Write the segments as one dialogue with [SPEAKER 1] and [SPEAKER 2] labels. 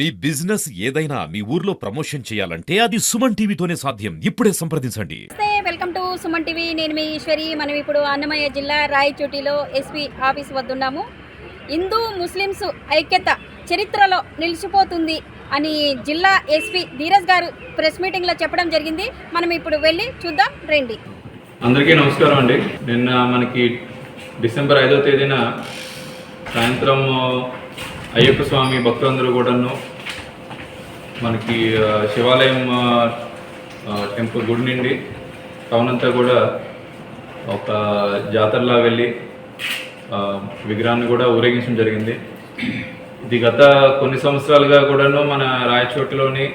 [SPEAKER 1] మీ business ఏదైనా మీ ఊర్లో promotion చేయాలంటే అది సుమన్ టీవీతోనే సాధ్యం. ఇప్పుడే సంప్రదించండి.
[SPEAKER 2] Welcome to Suman TV. నేను మీ ఈశ్వరి. మనం ఇప్పుడు అన్నమయ్య జిల్లా రాయచోటిలో ఎస్పీ ఆఫీస్ వద్ద ఉన్నాము. హిందూ ముస్లిమ్స్ ఐక్యత చరిత్రలో నిలిచిపోతుంది అని జిల్లా ఎస్పీ ధీరజ్ గారు ప్రెస్ మీటింగ్లో చెప్పడం జరిగింది. మనం ఇప్పుడు వెళ్ళి చూద్దాం రండి.
[SPEAKER 3] అందరికీ నమస్కారం అండి. నిన్న మనకి డిసెంబర్ 5వ తేదీన సాయంత్రం అయ్యప్ప స్వామి భక్తులందరూ కూడాను మనకి శివాలయం టెంపుల్ గుడి నుండి టౌన్ అంతా కూడా ఒక జాతరలా వెళ్ళి విగ్రహాన్ని కూడా ఊరేగించడం జరిగింది. ఇది గత కొన్ని సంవత్సరాలుగా కూడాను మన రాయచోటిలోని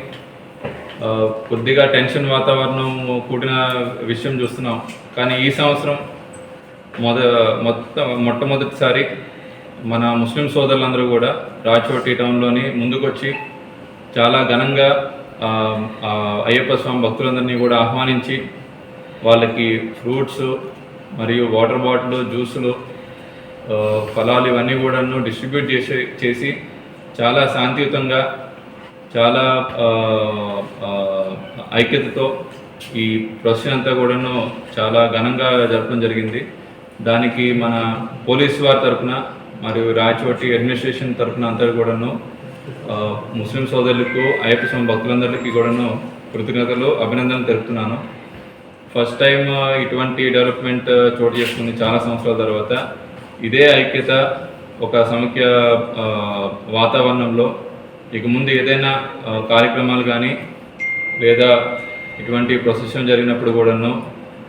[SPEAKER 3] కొద్దిగా టెన్షన్ వాతావరణం కూడిన విషయం చూస్తున్నాం. కానీ ఈ సంవత్సరం మొట్టమొదటిసారి మన ముస్లిం సోదరులందరూ కూడా రాయచోటి టౌన్లోని ముందుకొచ్చి చాలా ఘనంగా అయ్యప్ప స్వామి భక్తులందరినీ కూడా ఆహ్వానించి వాళ్ళకి ఫ్రూట్స్ మరియు వాటర్ బాటిల్, జ్యూసులు, ఫలాలు ఇవన్నీ కూడాను డిస్ట్రిబ్యూట్ చేసి చాలా శాంతియుతంగా, చాలా ఐక్యతతో ఈ ప్రొసెషన్ అంతా కూడాను చాలా ఘనంగా జరపడం జరిగింది. దానికి మన పోలీసు వారి తరఫున మరియు రాయచోటి అడ్మినిస్ట్రేషన్ తరఫున అంతా కూడాను ముస్లిం సోదరులకు, అయ్యప్ప స్వామి భక్తులందరికీ కూడాను కృతజ్ఞతలు, అభినందనలు తెలుపుతున్నాను. ఫస్ట్ టైం ఇటువంటి డెవలప్మెంట్ చోటు చేసుకుంది చాలా సంవత్సరాల తర్వాత. ఇదే ఐక్యత ఒక సమైక్య వాతావరణంలో ఇక ముందు ఏదైనా కార్యక్రమాలు కానీ లేదా ఇటువంటి ప్రొసెషన్ జరిగినప్పుడు కూడాను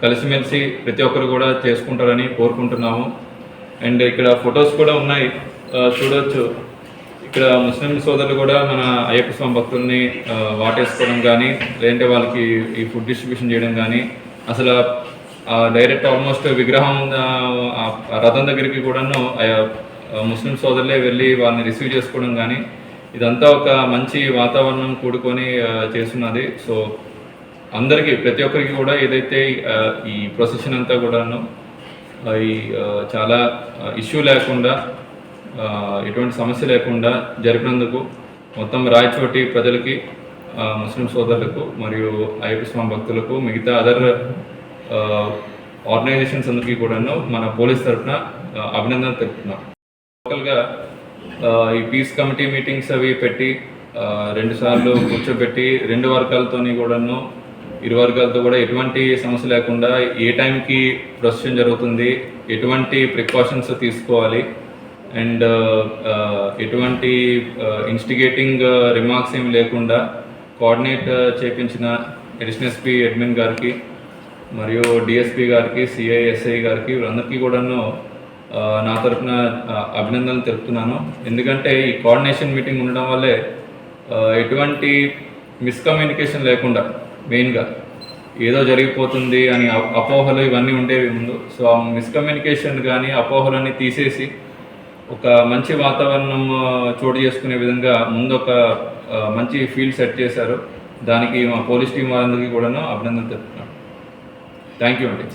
[SPEAKER 3] కలిసిమెలిసి ప్రతి ఒక్కరు కూడా చేసుకుంటారని కోరుకుంటున్నాము. అండ్ ఇక్కడ ఫొటోస్ కూడా ఉన్నాయి, చూడవచ్చు. ఇక్కడ ముస్లిం సోదరులు కూడా మన అయ్యప్ప స్వామి భక్తుల్ని వాటేసుకోవడం కానీ, లేదంటే వాళ్ళకి ఈ ఫుడ్ డిస్ట్రిబ్యూషన్ చేయడం కానీ, అసలు డైరెక్ట్ ఆల్మోస్ట్ విగ్రహం రథం దగ్గరికి కూడాను ముస్లిం సోదరులే వెళ్ళి వాళ్ళని రిసీవ్ చేసుకోవడం కానీ, ఇదంతా ఒక మంచి వాతావరణం కూడుకొని చేస్తున్నది. సో అందరికీ, ప్రతి ఒక్కరికి కూడా ఏదైతే ఈ ప్రొసెషన్ అంతా కూడాను ఈ చాలా ఇష్యూ లేకుండా, ఎటువంటి సమస్య లేకుండా జరిపినందుకు మొత్తం రాయచోటి ప్రజలకి, ముస్లిం సోదరులకు మరియు అయ్యప్ప స్వామి భక్తులకు, మిగతా అదర్ ఆర్గనైజేషన్స్ అందరికీ కూడాను మన పోలీస్ తరఫున అభినందనలు తెలుపుతున్నాం. లోకల్గా ఈ పీస్ కమిటీ మీటింగ్స్ అవి పెట్టి 2 సార్లు కూర్చోబెట్టి 2 వర్గాలతోని కూడాను, ఇరు వర్గాలతో కూడా ఎటువంటి సమస్య లేకుండా ఏ టైంకి ప్రొసెషన్ జరుగుతుంది, ఎటువంటి ప్రికాషన్స్ తీసుకోవాలి, అండ్ ఎటువంటి ఇన్స్టిగేటింగ్ రిమార్క్స్ ఏమి లేకుండా కోఆర్డినేట్ చేయించిన అడిషనల్ ఎస్పీ అడ్మిన్ గారికి మరియు డిఎస్పీ గారికి, సిఐఎస్ఐ గారికి, వీళ్ళందరికీ కూడాను నా తరఫున అభినందనలు తెలుపుతున్నాను. ఎందుకంటే ఈ కోఆర్డినేషన్ మీటింగ్ ఉండడం వల్లే ఎటువంటి మిస్కమ్యూనికేషన్ లేకుండా, మెయిన్గా ఏదో జరిగిపోతుంది అని అపోహలు ఇవన్నీ ఉండేవి ముందు. సో ఆ మిస్కమ్యూనికేషన్ కానీ అపోహలన్నీ తీసేసి ఒక మంచి వాతావరణం చోటు చేసుకునే విధంగా ముందు ఒక మంచి ఫీల్డ్ సెట్ చేశారు. దానికి మా పోలీస్ టీం వాళ్ళందరికీ కూడాను అభినందన తెలుపుతున్నాను. థ్యాంక్ యూ అండి.